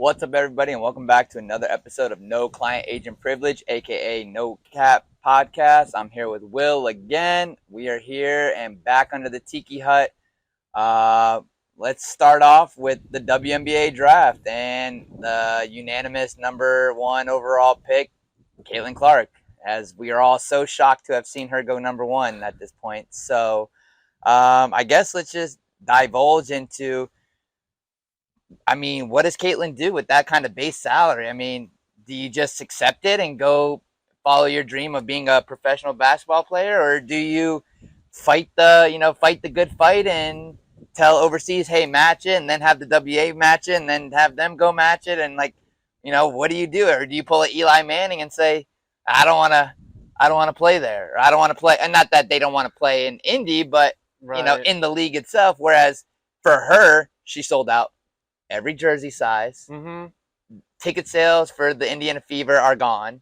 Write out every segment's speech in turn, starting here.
What's up, everybody, and welcome back to another episode of No Client Agent Privilege, aka No Cap Podcast. I'm here with Will again. We are here and back under the Tiki Hut. Let's start off with the WNBA Draft and the unanimous number one overall pick, Caitlyn Clark, as we are all so shocked to have seen her go number one at this point. So I guess let's just divulge into, what does Caitlyn do with that kind of base salary? Do you just accept it and go follow your dream of being a professional basketball player, or do you fight the good fight and tell overseas, hey, match it, and then have the WA match it, and then have them go match it, and what do you do? Or do you pull an Eli Manning and say, I don't want to play there, or I don't want to play, and not that they don't want to play in Indy, but right. In the league itself. Whereas for her, she sold out every jersey size. Mm-hmm. Ticket sales for the Indiana Fever are gone.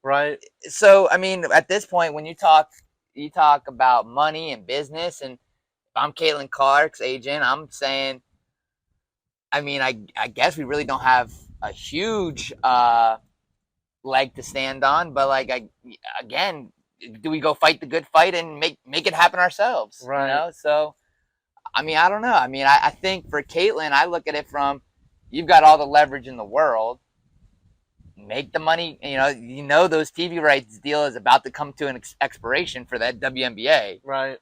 Right. So, at this point, when you talk about money and business, and if I'm Caitlyn Clark's agent, I'm saying, I guess we really don't have a huge leg to stand on, but again, do we go fight the good fight and make it happen ourselves? Right. So I don't know. I think for Caitlyn, I look at it from, you've got all the leverage in the world. Make the money. Those TV rights deal is about to come to an expiration for that WNBA. Right.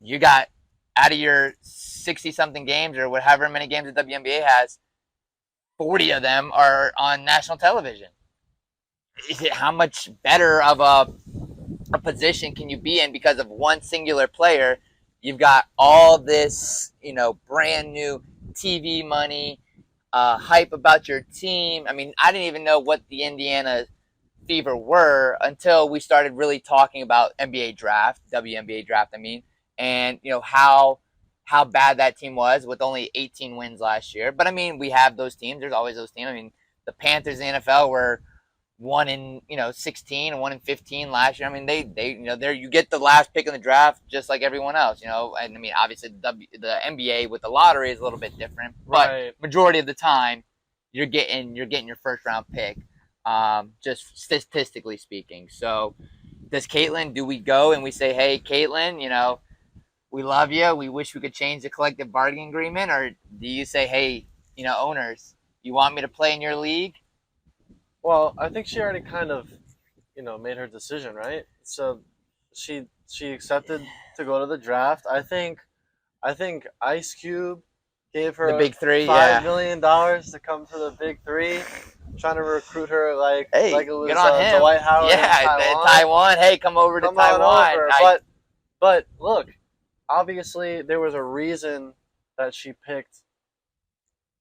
You got, out of your 60-something games or whatever many games the WNBA has, 40 of them are on national television. How much better of a position can you be in because of one singular player? You've got all this, brand new TV money, hype about your team. I didn't even know what the Indiana Fever were until we started really talking about NBA Draft, WNBA Draft, and, how bad that team was with only 18 wins last year. But, we have those teams. There's always those teams. The Panthers in the NFL were 1-16 and 1-15 last year. They you get the last pick in the draft just like everyone else, and obviously the NBA with the lottery is a little bit different, but right. Majority of the time you're getting your first round pick, just statistically speaking. So does Caitlyn, do we go and we say, hey, Caitlyn, we love you, we wish we could change the collective bargaining agreement, or do you say, hey, owners, you want me to play in your league? Well, I think she already kind of, made her decision, right? So she accepted to go to the draft. I think Ice Cube gave her the big three, $5 million to come to the big three, trying to recruit her like it was Dwight Howard in Taiwan. Hey, come over to Taiwan. Over. But look, obviously there was a reason that she picked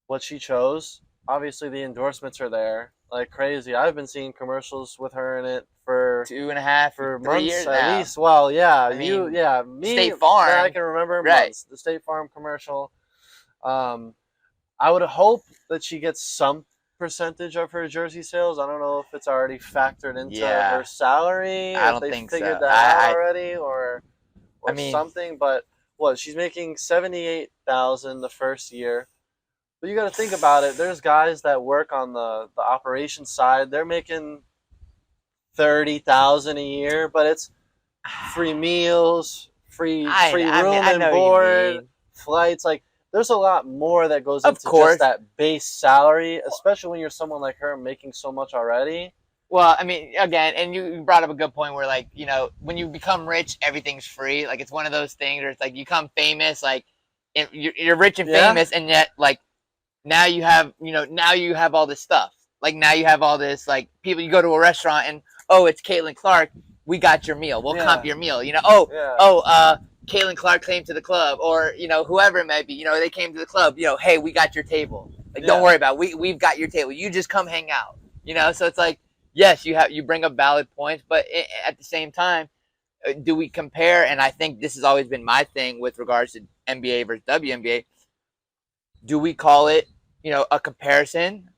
what she chose. Obviously the endorsements are there like crazy. I've been seeing commercials with her in it for 2.5 for 3 months years at now. least. Well, yeah, me, State Farm. I can remember right. months. The State Farm commercial. I would hope that she gets some percentage of her jersey sales. I don't know if it's already factored into her salary. I if don't they think figured so. that out already, or something. But she's making $78,000 the first year. But you got to think about it. There's guys that work on the operations side. They're making $30,000 a year, but it's free meals, free room and board, flights. Like, there's a lot more that goes into just that base salary, especially when you're someone like her making so much already. Well, again, and you brought up a good point where, when you become rich, everything's free. Like, it's one of those things where it's like you become famous, you're rich and famous, and yet, now you have all this stuff. Now you have all this, people, you go to a restaurant and, oh, it's Caitlyn Clark. We got your meal. We'll comp your meal. Caitlyn Clark came to the club, or, whoever it may be, they came to the club, hey, we got your table. Don't worry about it. We've got your table. You just come hang out, So it's yes, you bring up valid points, but at the same time, do we compare? And I think this has always been my thing with regards to NBA versus WNBA. Do we call it, a comparison?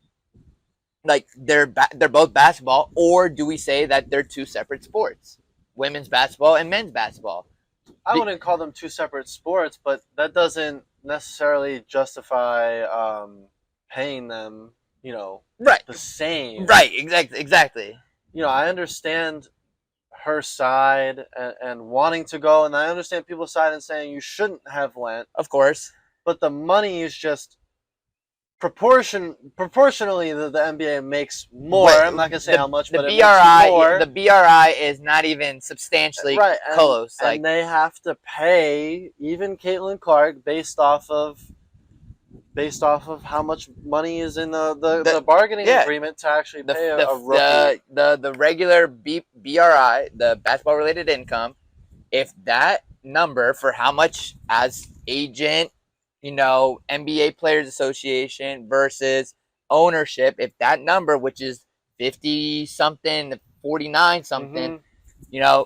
They're both basketball, or do we say that they're two separate sports, women's basketball and men's basketball? I wouldn't call them two separate sports, but that doesn't necessarily justify paying them right, the same. right, exactly. I understand her side and wanting to go, and I understand people's side and saying you shouldn't have went. Of course. But the money is just proportionally the NBA makes more. But I'm not gonna say how much, but it BRI, makes more. the BRI is not even substantially right, close. And they have to pay even Caitlyn Clark based off of how much money is in the bargaining agreement to actually pay a rookie. The regular BRI, the basketball related income, if that number for how much as agent, NBA Players Association versus ownership, if that number, which is 50 something, 49 something,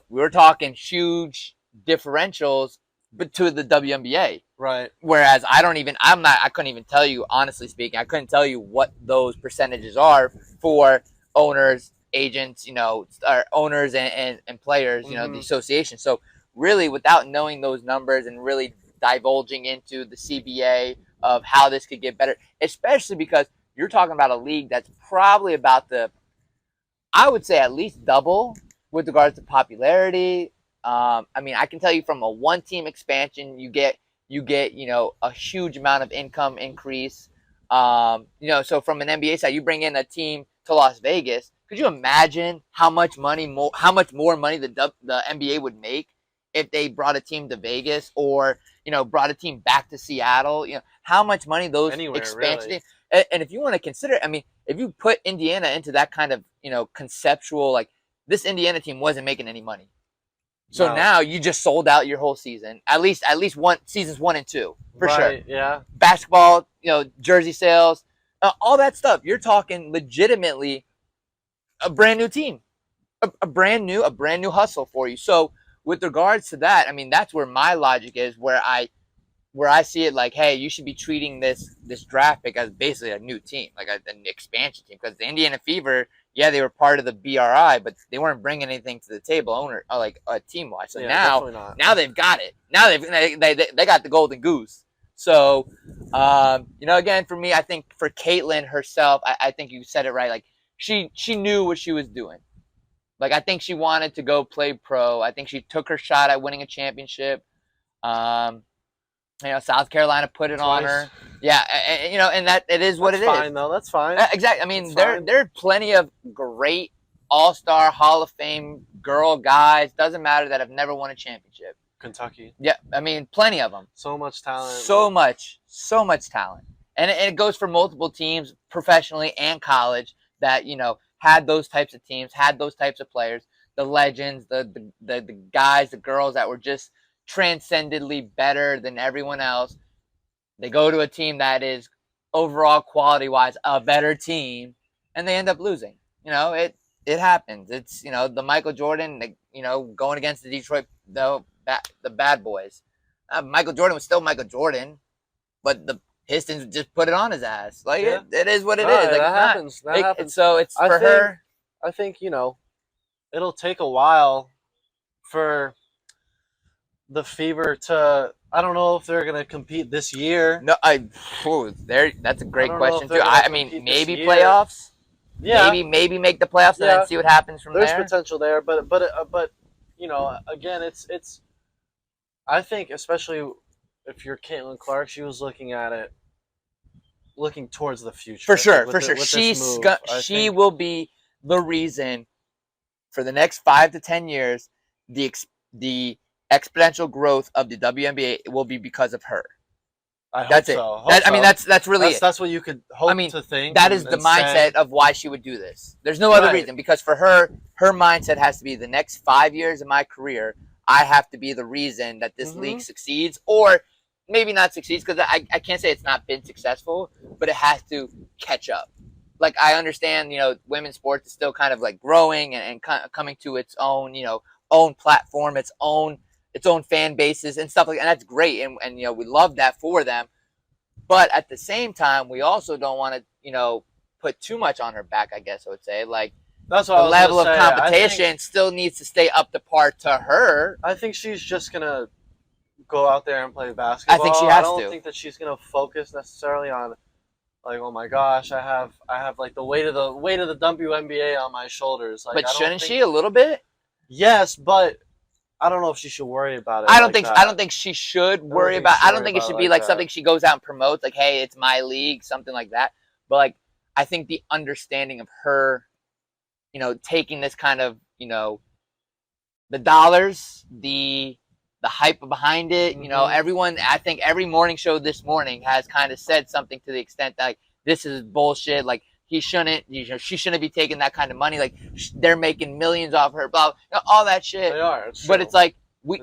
we're talking huge differentials but to the WNBA. Right. Whereas I couldn't even tell you, honestly speaking, I couldn't tell you what those percentages are for owners, agents, or owners and players, the association. So really, without knowing those numbers and really divulging into the CBA of how this could get better, especially because you're talking about a league that's probably about I would say at least double with regards to popularity. I can tell you from a one-team expansion, you get a huge amount of income increase. So from an NBA side, you bring in a team to Las Vegas. Could you imagine how much more money the NBA would make if they brought a team to Vegas or brought a team back to Seattle? How much money those expansion teams. And if you want to consider, if you put Indiana into that kind of conceptual, like this Indiana team wasn't making any money. So now you just sold out your whole season. At least one seasons 1 and 2 for sure. Yeah. Basketball, jersey sales, all that stuff. You're talking legitimately a brand new team, a brand new hustle for you. So with regards to that, that's where my logic is, where I see it like, hey, you should be treating this draft pick as basically a new team, like an expansion team, because the Indiana Fever. Yeah, they were part of the BRI, but they weren't bringing anything to the table, team-wise. So now they've got it. Now they got the golden goose. So, again, for me, I think for Caitlyn herself, I think you said it right. Like she knew what she was doing. Like I think she wanted to go play pro. I think she took her shot at winning a championship. South Carolina put it on her. Yeah, and that it is what it is. That's fine, though. That's fine. Exactly. There are plenty of great all-star, Hall of Fame girl guys. Doesn't matter that have never won a championship. Kentucky. Yeah, plenty of them. So much talent. So much talent, and it goes for multiple teams, professionally and college, that had those types of teams, had those types of players, the legends, the guys, the girls that were just transcendently better than everyone else. They go to a team that is overall quality-wise a better team, and they end up losing. It happens. It's the Michael Jordan, going against the Detroit the bad boys. Michael Jordan was still Michael Jordan, but the Pistons just put it on his ass. Like it is what it is. Like, that happens. That happens. So it's for her. I think it'll take a while for the Fever to. I don't know if they're gonna compete this year. No, that's a great question too. Maybe playoffs. Yeah, maybe make the playoffs and then see what happens from there. There's potential there, but again, it's. I think especially if you're Caitlyn Clark, she was looking towards the future. For sure. She will be the reason for the next 5 to 10 years. The exponential growth of the WNBA will be because of her. That's it. That's really it. That's what you could hope to think. That is the mindset of why she would do this. There's no other reason, because for her mindset has to be the next 5 years of my career, I have to be the reason that this league succeeds, or maybe not succeeds, because I can't say it's not been successful, but it has to catch up. Like I understand, women's sports is still kind of like growing and coming to its own, own platform, its own fan bases and stuff like that. And that's great. And we love that for them. But at the same time, we also don't want to, put too much on her back, I guess I would say. Like that's what the level of competition still needs to stay up to par to her. I think she's just going to go out there and play basketball. I think she has to. I don't think that she's going to focus necessarily on like, oh my gosh, I have like the weight of the WNBA on my shoulders. Like, But I don't shouldn't think, she a little bit? yes, but I don't know if she should worry about it I don't like think that. I don't think she should worry think she about. should I don't worry think it about it should be like like that. something she goes out and promotes, like, "Hey, it's my league," something like that. But like, I think the understanding of her, taking this kind of, the dollars, the hype behind it. Everyone. I think every morning show this morning has kind of said something to the extent that, like, this is bullshit. Like, he shouldn't. She shouldn't be taking that kind of money. Like, they're making millions off her. Blah, all that shit. They are. It's true. But it's like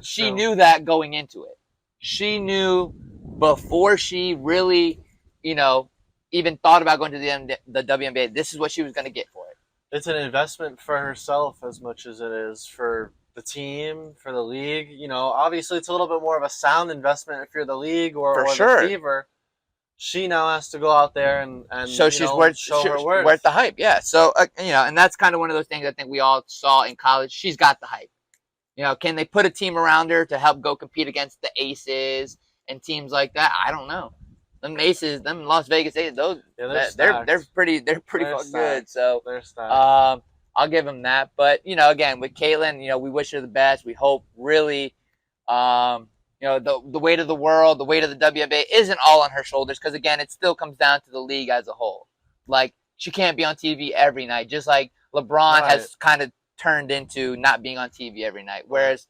she true. knew that going into it. She knew before she really, even thought about going to the WNBA. This is what she was going to get for it. It's an investment for herself as much as it is for the team, for the league. Obviously it's a little bit more of a sound investment if you're the league or sure. the Fever. She now has to go out there and so she's worth worth. Worth the hype. Yeah. So and that's kind of one of those things I think we all saw in college. She's got the hype. Can they put a team around her to help go compete against the Aces and teams like that? I don't know. Them Aces, them Las Vegas Aces, those they're pretty fucking good. So they're stacked. I'll give them that. But again, with Caitlyn, we wish her the best. We hope really, the weight of the world, the weight of the WNBA isn't all on her shoulders, because again, it still comes down to the league as a whole. Like, she can't be on TV every night, just like LeBron has kind of turned into not being on TV every night. Whereas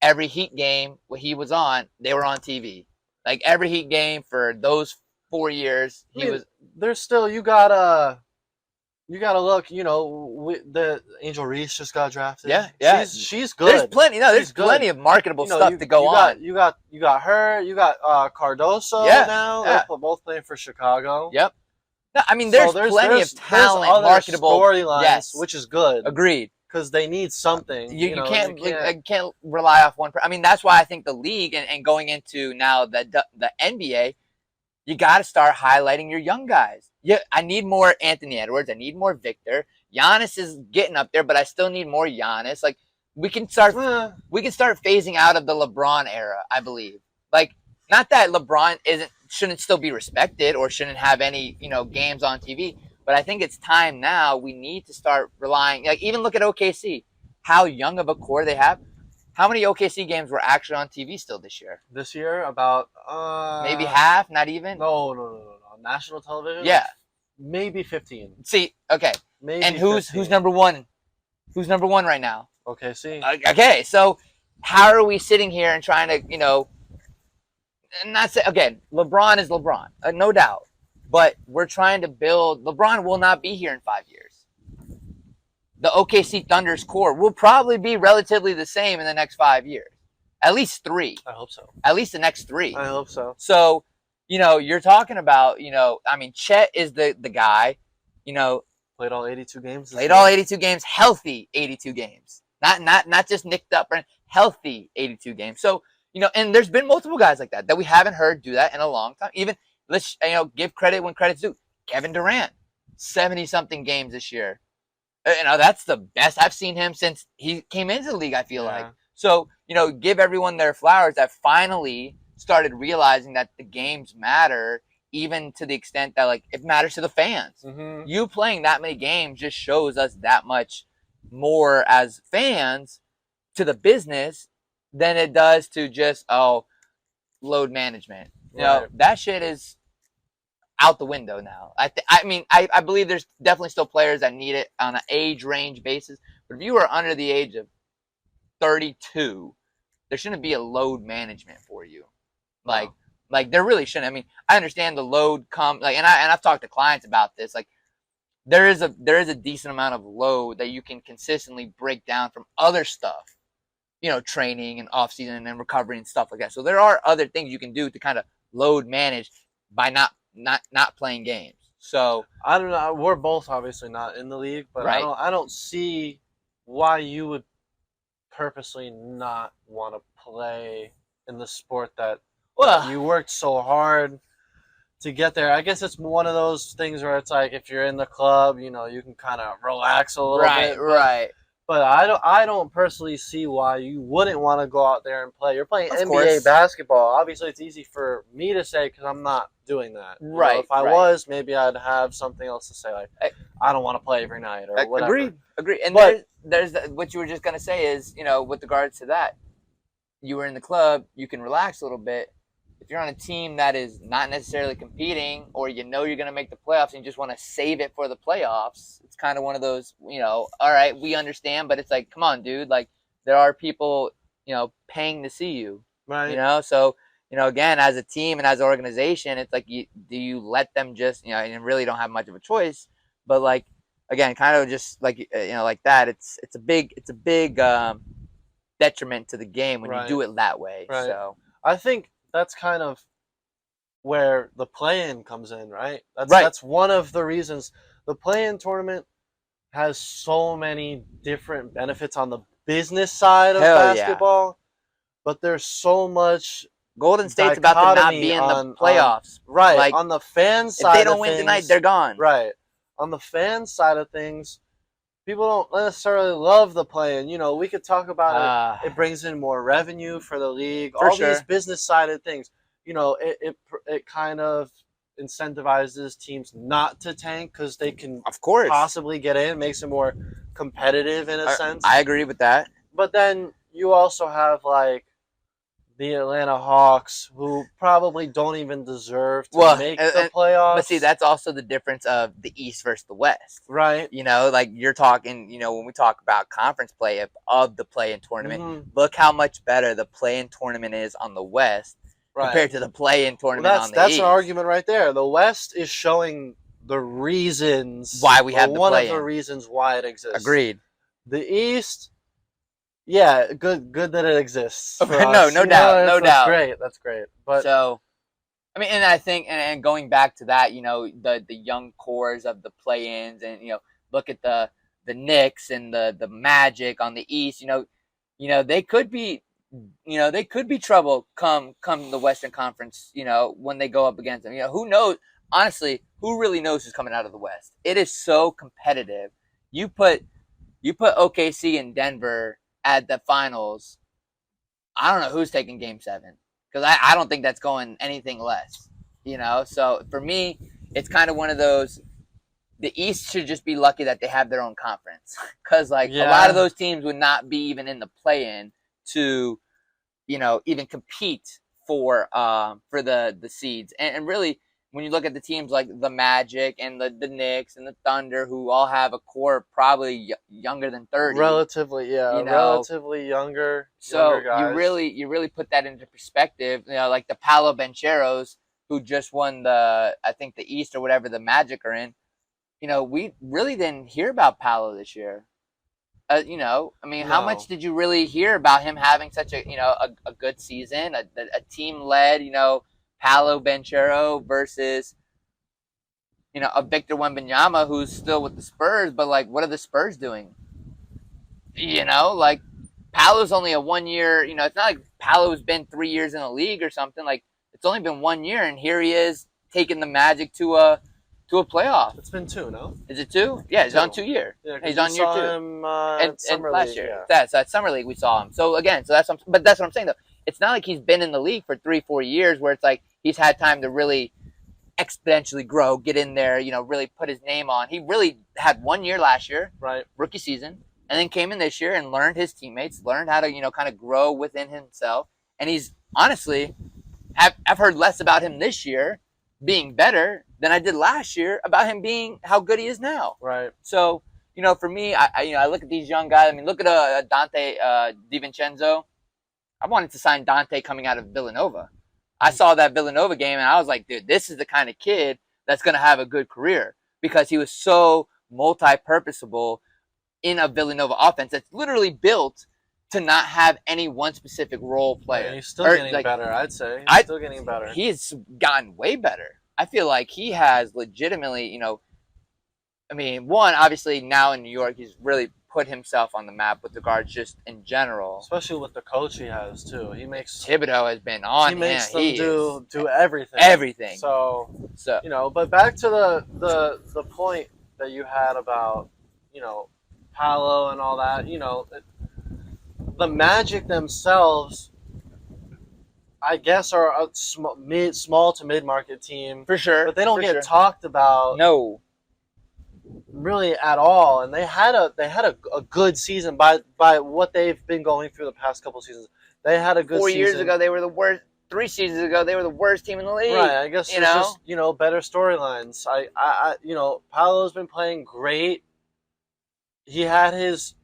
every Heat game when he was on, they were on TV. Like, every Heat game for those 4 years, was. There's still, you gotta look. The Angel Reese just got drafted. Yeah, she's good. There's plenty. No, there's plenty of marketable stuff to go on. You got her. You got Cardoso now. Yeah. They're both playing for Chicago. Yep. No, I mean, there's plenty of talent, marketable storylines, which is good. Agreed. Because they need something. You can't rely off one person. I mean, that's why I think the league and going into now the NBA, you got to start highlighting your young guys. Yeah, I need more Anthony Edwards. I need more Victor. Giannis is getting up there, but I still need more Giannis. Like, we can start phasing out of the LeBron era, I believe. Like, not that LeBron shouldn't still be respected or shouldn't have any, games on TV. But I think it's time now. We need to start relying. Like, even look at OKC, how young of a core they have. How many OKC games were actually on TV still this year? This year, about maybe half, not even. No. National television. Yeah, maybe 15. See, okay. Maybe. And who's number one? Who's number one right now? OKC. Okay, so how are we sitting here and trying to, not say again? LeBron is LeBron, no doubt. But we're trying to build. LeBron will not be here in 5 years. The OKC Thunder's core will probably be relatively the same in the next 5 years. At least 3. I hope so. At least the next 3. I hope so. So, you're talking about, I mean, Chet is the guy, played all 82 games. All 82 games, healthy 82 games. Not just nicked up, but healthy 82 games. So, and there's been multiple guys like that we haven't heard do that in a long time. Even, let's give credit when credit's due. Kevin Durant, 70-something games this year. That's the best I've seen him since he came into the league, I feel like. So, give everyone their flowers that finally started realizing that the games matter, even to the extent that, like, it matters to the fans. Mm-hmm. You playing that many games just shows us that much more as fans to the business than it does to just, load management. That shit is out the window now. I believe there's definitely still players that need it on an age range basis. But if you are under the age of 32, there shouldn't be a load management for you. Like there really shouldn't. I mean, I understand the load and I've talked to clients about this. Like, there is a decent amount of load that you can consistently break down from other stuff. Training and off season and recovery and stuff like that. So there are other things you can do to kind of load manage by not playing games. So I don't know. We're both obviously not in the league, but right. I don't see why you would purposely not want to play in the sport that you worked so hard to get there. I guess it's one of those things where it's like, if you're in the club, you can kind of relax a little bit. Right. But I don't personally see why you wouldn't want to go out there and play. You're playing Of NBA course. basketball. Obviously, it's easy for me to say because I'm not doing that. You know, Right, if I right. was, maybe I'd have something else to say, like I don't want to play every night or whatever. Agreed. And But- there's what you were just gonna say is, you know, with regards to that, you were in the club, you can relax a little bit. If you're on a team that is not necessarily competing, or you know you're gonna make the playoffs and you just want to save it for the playoffs, it's kind of one of those, you know, all right, we understand, but it's like, come on, dude, like there are people, you know, paying to see you, Right. you know, so. You know, again, as a team and as an organization, it's like, do you let them just, you know, and really don't have much of a choice, but like, again, kind of just like, you know, like that, it's a big detriment to the game when you do it that way. Right. So I think that's kind of where the play-in comes in, right? Right. That's one of the reasons the play-in tournament has so many different benefits on the business side of Hell yeah. basketball, but there's so much Golden State's about to not dichotomy be in on- the playoffs. right Like, on the fan if side. they don't of win things, tonight, they're gone. right. On the fan side of things, people don't necessarily love the play-in. You know, we could talk about it. It brings in more revenue for the league. For all these sure. business-sided things. You know, it kind of incentivizes teams not to tank because they can Of course. possibly get in. Makes it more competitive in a sense. I agree with that. But then you also have like the Atlanta Hawks, who probably don't even deserve to make the playoffs. But see, that's also the difference of the East versus the West. Right. You know, like you're talking, you know, when we talk about conference play of the play-in tournament, look how much better the play-in tournament is on the West compared to the play-in tournament on the East. That's an argument right there. The West is showing the reasons why we have the one play-in. of the reasons why it exists. Agreed. The East, yeah, good that it exists. No doubt. That's great. But so, I mean, and I think, and going back to that, you know, the young cores of the play-ins, and you know, look at the Knicks and the Magic on the East. You know, they could be, trouble come the Western Conference. You know, when they go up against them. You know, who knows? Honestly, who really knows who's coming out of the West? It is so competitive. You put OKC and Denver at the finals. I don't know who's taking Game 7, because I don't think that's going anything less. You know, so for me, it's kind of one of those. The East should just be lucky that they have their own conference, because like a lot of those teams would not be even in the play-in to, you know, even compete for the seeds. And really, when you look at the teams like the Magic and the Knicks and the Thunder, who all have a core probably younger than 30, relatively younger. So younger guys. you really put that into perspective. You know, like the Paolo Bancheros, who just won the East or whatever the Magic are in. You know, we really didn't hear about Paolo this year. You know, I mean, how much did you really hear about him having such a good season, a team led, you know, Paolo Banchero versus, you know, a Victor Wembanyama who's still with the Spurs, but like, what are the Spurs doing? You know, like Paolo's only a 1 year. You know, it's not like Paolo's been 3 years in the league or something. Like, it's only been 1 year, and here he is taking the Magic to a playoff. It's been 2, no? Is it 2? Yeah, he's on 2 year. Yeah, he's on year 2. Him, and last League, year. Yeah. So at Summer League we saw him. So again, that's what I'm saying though. It's not like he's been in the league for 3-4 years where it's like he's had time to really exponentially grow, get in there, you know, really put his name on. He really had 1 year last year, right, rookie season, and then came in this year and learned his teammates, learned how to, you know, kind of grow within himself. And he's honestly, I've heard less about him this year being better than I did last year about him being how good he is now. Right. So, you know, for me, I look at these young guys. I mean, look at Dante DiVincenzo. I wanted to sign Dante coming out of Villanova. I saw that Villanova game and I was like, dude, this is the kind of kid that's going to have a good career, because he was so multi-purposable in a Villanova offense that's literally built to not have any one specific role player. Yeah, he's still getting better, I'd say. He's still getting better. He's gotten way better. I feel like he has legitimately, you know, I mean, one, obviously now in New York, he's really put himself on the map with regards just in general. Especially with the coach he has, too. Thibodeau has been on him. He makes them do everything. Everything. So, you know, but back to the point that you had about, you know, Paolo and all that, the Magic themselves, I guess, are a small to mid-market team, for sure. but they don't for get sure. talked about No. really at all. And they had a good season by what they've been going through the past couple seasons. They had a good 4 season. years ago, they were the worst. 3 seasons ago, they were the worst team in the league. Right, I guess it's just better storylines. Paolo's been playing great. He had his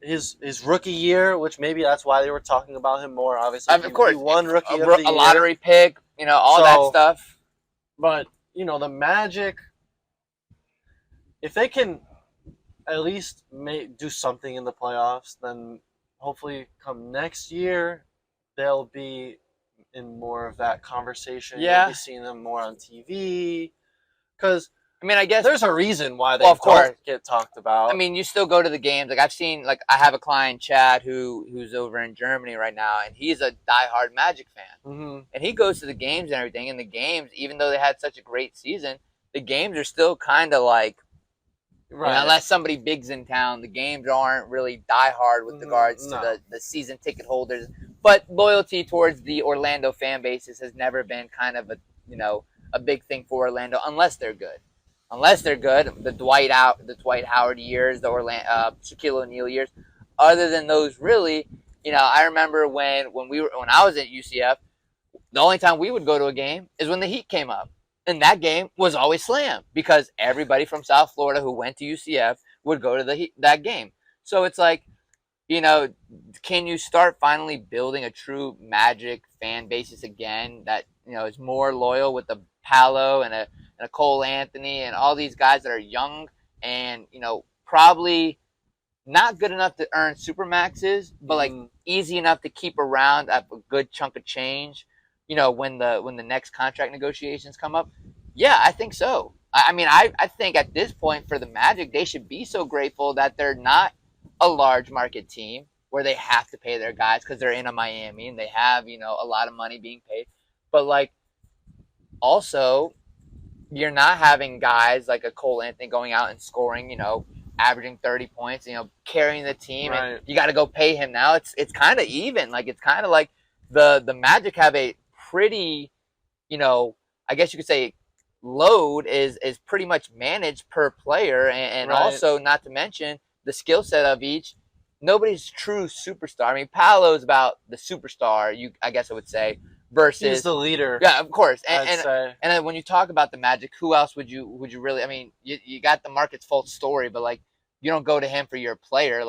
rookie year, which maybe that's why they were talking about him more. Obviously, Of course, he won rookie of the year, a lottery pick, all that stuff. But the Magic, if they can at least do something in the playoffs, then hopefully come next year they'll be in more of that conversation. Yeah. You'll be seeing them more on TV. Because, I guess there's a reason why they of course. don't get talked about. You still go to the games. Like, I've seen, I have a client, Chad, who's over in Germany right now, and he's a diehard Magic fan. Mm-hmm. And he goes to the games and everything, and the games, even though they had such a great season, the games are still kind of like, right. Unless somebody big's in town, the games aren't really diehard with regards to the season ticket holders. But loyalty towards the Orlando fan bases has never been kind of a big thing for Orlando, unless they're good. The Dwight Howard years, the Shaquille O'Neal years. Other than those, really, I remember when I was at UCF, the only time we would go to a game is when the Heat came up. And that game was always slammed because everybody from South Florida who went to UCF would go to that game. So it's like, can you start finally building a true Magic fan basis again that, is more loyal with the Paolo and a Cole Anthony and all these guys that are young and, probably not good enough to earn supermaxes, but easy enough to keep around at a good chunk of change, when the next contract negotiations come up. Yeah, I think so. I think at this point for the Magic, they should be so grateful that they're not a large market team where they have to pay their guys because they're in a Miami and they have, a lot of money being paid. But also, you're not having guys like a Cole Anthony going out and scoring, averaging 30 points, carrying the team. Right. And you got to go pay him now. It's kind of even. It's kind of like the Magic have a pretty, I guess you could say load is pretty much managed per player. And right. Also, not to mention, the skill set of each. Nobody's true superstar. Paolo's about the superstar, I guess I would say, versus he's the leader. Yeah, of course. I'd say. And then when you talk about the Magic, who else would you really? You got the Marcus Fultz story, but you don't go to him for your player.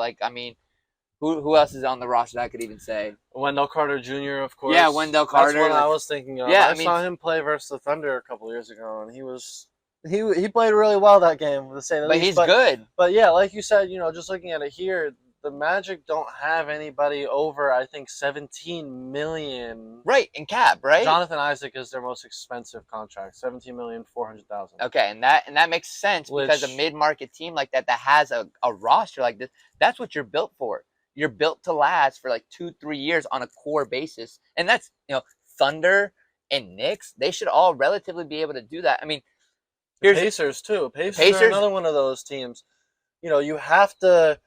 Who else is on the roster that I could even say? Wendell Carter Jr., of course. Yeah, Wendell Carter. That's what I was thinking of. Yeah, I saw him play versus the Thunder a couple years ago, and he played really well that game, to say the least. He's good. But yeah, like you said, just looking at it here, the Magic don't have anybody over, I think, $17 million. Right, in cap, right? Jonathan Isaac is their most expensive contract, $17,400,000. Okay, and that makes sense because a mid-market team like that has a roster like this, that's what you're built for. You're built to last for 2-3 years on a core basis. And that's, Thunder and Knicks, they should all relatively be able to do that. Pacers, too. Pacers are another one of those teams. You have to...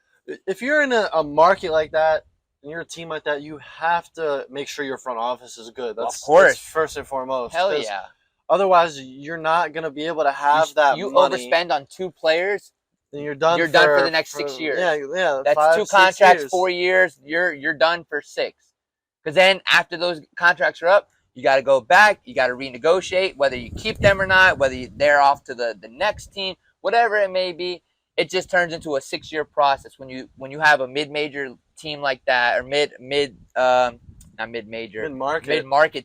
If you're in a market like that, and you're a team like that, you have to make sure your front office is good. That's first and foremost. Hell yeah. Otherwise, you're not going to be able to have that You money. overspend on 2 players, then you're done for the next 6 years. Yeah. That's 5, 2 contracts, years. 4 years. You're done for 6. Because then after those contracts are up, you got to go back. You got to renegotiate whether you keep them or not, whether they're off to the next team, whatever it may be. It just turns into a 6-year process when you have a mid-major team like that, or mid-market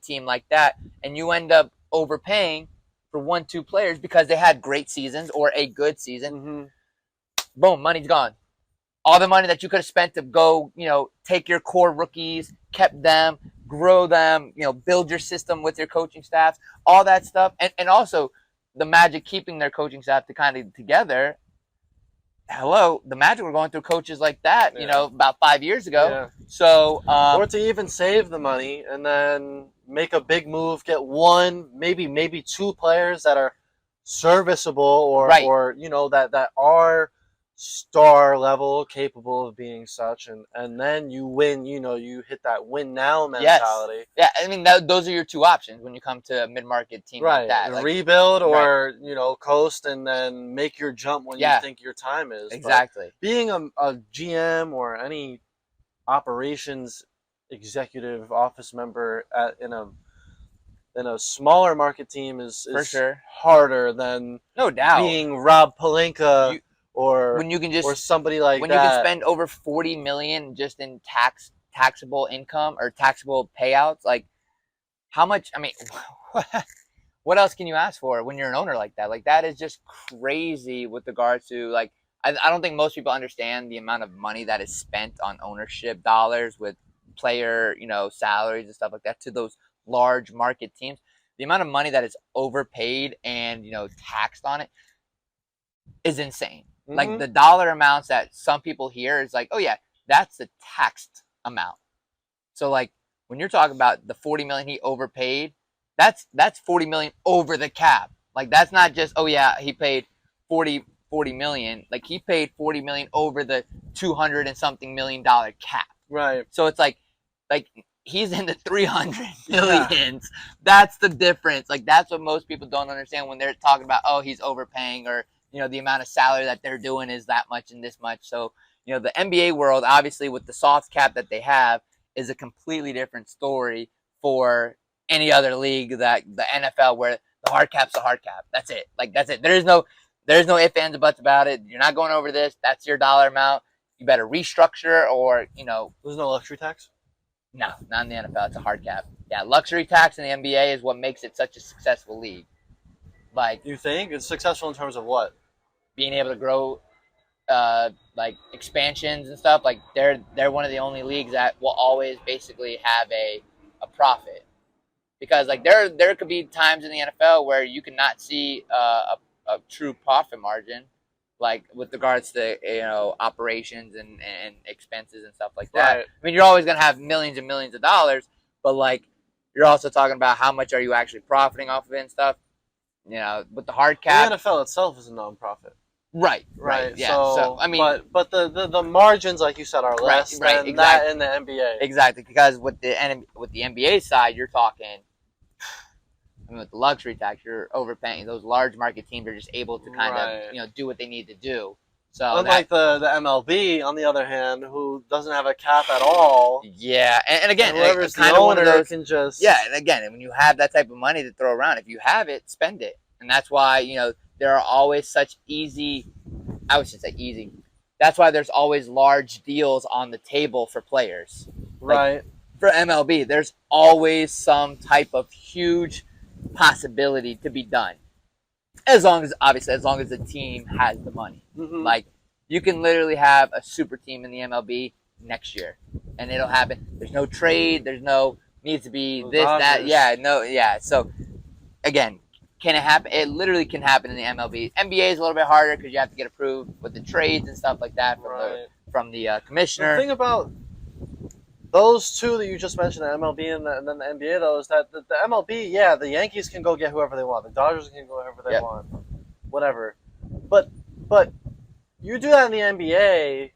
team like that, and you end up overpaying for 1-2 players because they had great seasons or a good season. Mm-hmm. Boom, money's gone. All the money that you could have spent to go, take your core rookies, kept them, grow them, build your system with your coaching staffs, all that stuff, and also the Magic keeping their coaching staff to kind of together. Hello, the Magic were going through coaches like that, about 5 years ago. Yeah. So, or to even save the money and then make a big move, get 1, maybe 2 players that are serviceable or that are star level, capable of being such, and then you win. You hit that win now mentality. Yeah, I mean those are your two options when you come to a mid-market team like that. Like, rebuild or coast and then make your jump when you think your time is. Exactly. But being a GM or any operations executive office member in a smaller market team is for sure harder than no doubt being Rob Pelinka or when you can just or somebody like when that. you can spend over $40 million just in taxable income or taxable payouts. Like, how much? I mean, what else can you ask for when you're an owner like that? Like, that is just crazy with regards to like. I don't think most people understand the amount of money that is spent on ownership dollars with player, salaries and stuff like that to those large market teams. The amount of money that is overpaid and, taxed on it is insane. Mm-hmm. Like, the dollar amounts that some people hear is like, oh yeah, that's the taxed amount. So like when you're talking about the $40 million he overpaid, that's $40 million over the cap. Like, that's not just, oh yeah, he paid 40 million. Like, he paid 40 million over the 200 and something $million cap. Right. So it's like he's in the 300 millions. Yeah. That's the difference. Like, that's what most people don't understand when they're talking about, oh, he's overpaying, or the amount of salary that they're doing is that much and this much. So the NBA world, obviously with the soft cap that they have, is a completely different story for any other league, that the NFL, where the hard cap's a hard cap. That's it. Like, that's it. There's no ifs, ands, or buts about it. You're not going over this. That's your dollar amount. You better restructure, or There's no luxury tax? No, not in the NFL. It's a hard cap. Yeah, luxury tax in the NBA is what makes it such a successful league. Like, you think it's successful in terms of what? Being able to grow, like expansions and stuff. Like, they're one of the only leagues that will always basically have a profit, because like there could be times in the NFL where you cannot see a true profit margin, like with regards to operations and expenses and stuff like that. Right. I mean, you're always gonna have millions and millions of dollars, but like you're also talking about how much are you actually profiting off of it and stuff. With the hard cap, the NFL itself is a non-profit. Right. Yeah. So I mean, but the margins, like you said, are less than exactly. that in the NBA. Exactly, because with the NBA side, you're talking. I mean, with the luxury tax, you're overpaying. Those large market teams are just able to kind of, do what they need to do. So unlike the MLB, on the other hand, who doesn't have a cap at all. Yeah, and again, whoever's kind of one of those can just. Yeah, and again, when you have that type of money to throw around, if you have it, spend it, and that's why there are always such easy. I would say easy. That's why there's always large deals on the table for players. Right. Like, for MLB, there's always some type of huge possibility to be done, as long as the team has the money. Mm-hmm. Like, you can literally have a super team in the MLB next year and it'll happen. There's no trade, there's no needs to be this Dodgers. That so again, can it happen? It literally can happen in the MLB. NBA is a little bit harder because you have to get approved with the trades and stuff like that from the commissioner. The thing about those two that you just mentioned, the MLB and then the NBA, though, is that the MLB, yeah, the Yankees can go get whoever they want. The Dodgers can go whoever they want. Whatever. But you do that in the NBA,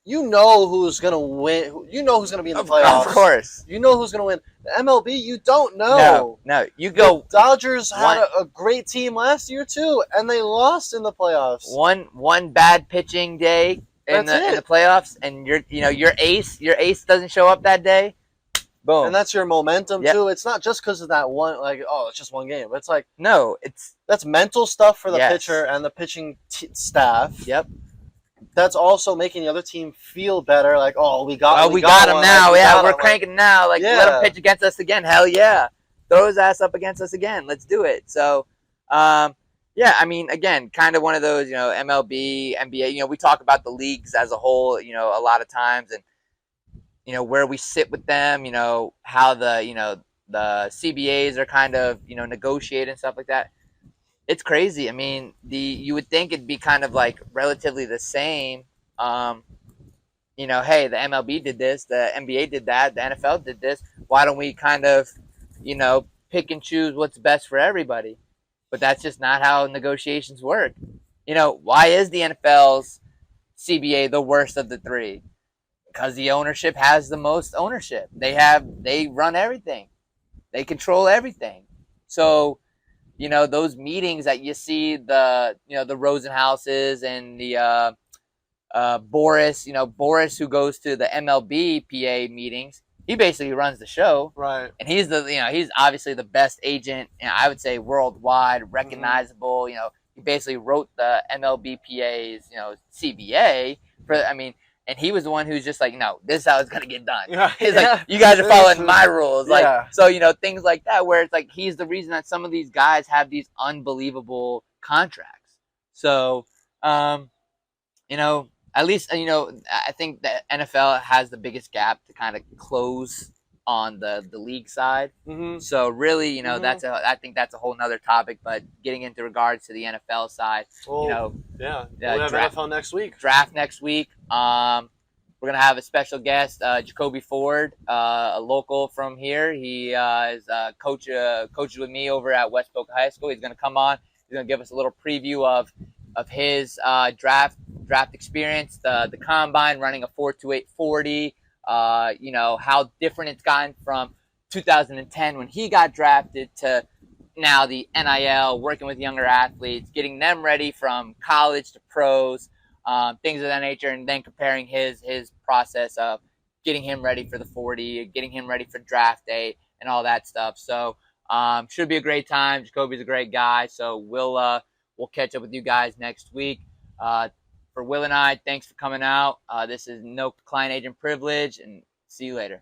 you know who's going to win. You know who's going to be in the playoffs. Of course. You know who's going to win. The MLB, you don't know. No. You go. The Dodgers had a great team last year, too, and they lost in the playoffs. One bad pitching day in the playoffs, and your ace doesn't show up that day, boom. And that's your momentum too. It's not just because of that one, like, oh, it's just one game. It's like, no, that's mental stuff for the pitcher and the pitching staff. Yep. That's also making the other team feel better. Like, oh, we got him now. Like, we're cranking now. Like, let him pitch against us again. Hell yeah, throw his ass up against us again. Let's do it. So, yeah, I mean, again, kind of one of those, MLB, NBA, we talk about the leagues as a whole, a lot of times, and, where we sit with them, how the CBAs are kind of, negotiated and stuff like that. It's crazy. I mean, you would think it'd be kind of like relatively the same. Hey, the MLB did this, the NBA did that, the NFL did this. Why don't we kind of, pick and choose what's best for everybody? But that's just not how negotiations work. why is the NFL's CBA the worst of the three? Because the ownership has the most ownership. They run everything. They control everything. So, those meetings that you see, the Rosenhauses and the Boris who goes to the MLB PA meetings, he basically runs the show. Right. And he's obviously the best agent, I would say worldwide, recognizable. He basically wrote the MLB PA's, CBA and he was the one who's just like, no, this is how it's gonna get done. Yeah, He's like, you guys are following my rules. Yeah. So things like that, where it's like he's the reason that some of these guys have these unbelievable contracts. So, at least I think the NFL has the biggest gap to kind of close on the league side. Mm-hmm. So really, Mm-hmm. I think that's a whole nother topic. But getting into regards to the NFL side, yeah, we'll have NFL next week. Draft next week. We're gonna have a special guest, Jacoby Ford, a local from here. He is coaches with me over at West Boca High School. He's gonna come on. He's gonna give us a little preview of his draft experience, the combine, running a 4.28 40. How different it's gotten from 2010 when he got drafted to now the NIL, working with younger athletes, getting them ready from college to pros, things of that nature, and then comparing his process of getting him ready for the 40, getting him ready for draft day, and all that stuff. So should be a great time. Jacoby's a great guy, so we'll catch up with you guys next week. For Will and I, thanks for coming out. This is No Client Agent Privilege, and see you later.